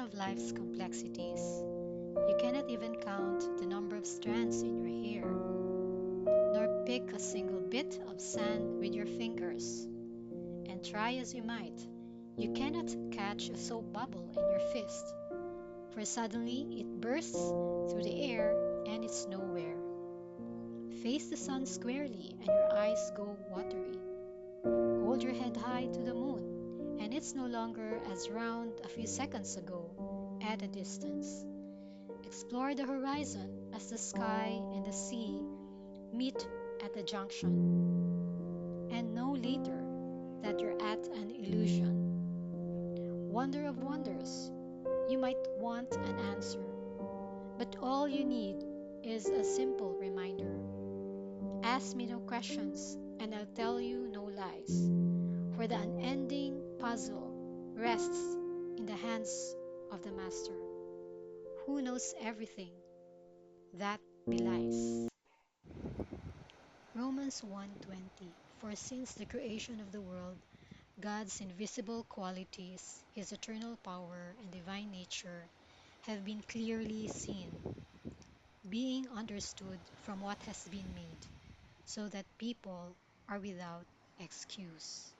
of life's complexities. You cannot even count the number of strands in your hair, nor pick a single bit of sand with your fingers. And try as you might, you cannot catch a soap bubble in your fist, for suddenly it bursts through the air and it's nowhere. Face the sun squarely and your eyes go watery. Hold your head high to the moon, and it's no longer as round a few seconds ago at a distance. Explore the horizon as the sky and the sea meet at the junction, and know later that you're at an illusion. Wonder of wonders, you might want an answer, but all you need is a simple reminder. Ask me no questions, and I'll tell you no lies, for the unending puzzle rests in the hands of the Master, who knows everything that belies. Romans 1:20. For since the creation of the world, God's invisible qualities, his eternal power and divine nature, have been clearly seen, being understood from what has been made, so that people are without excuse.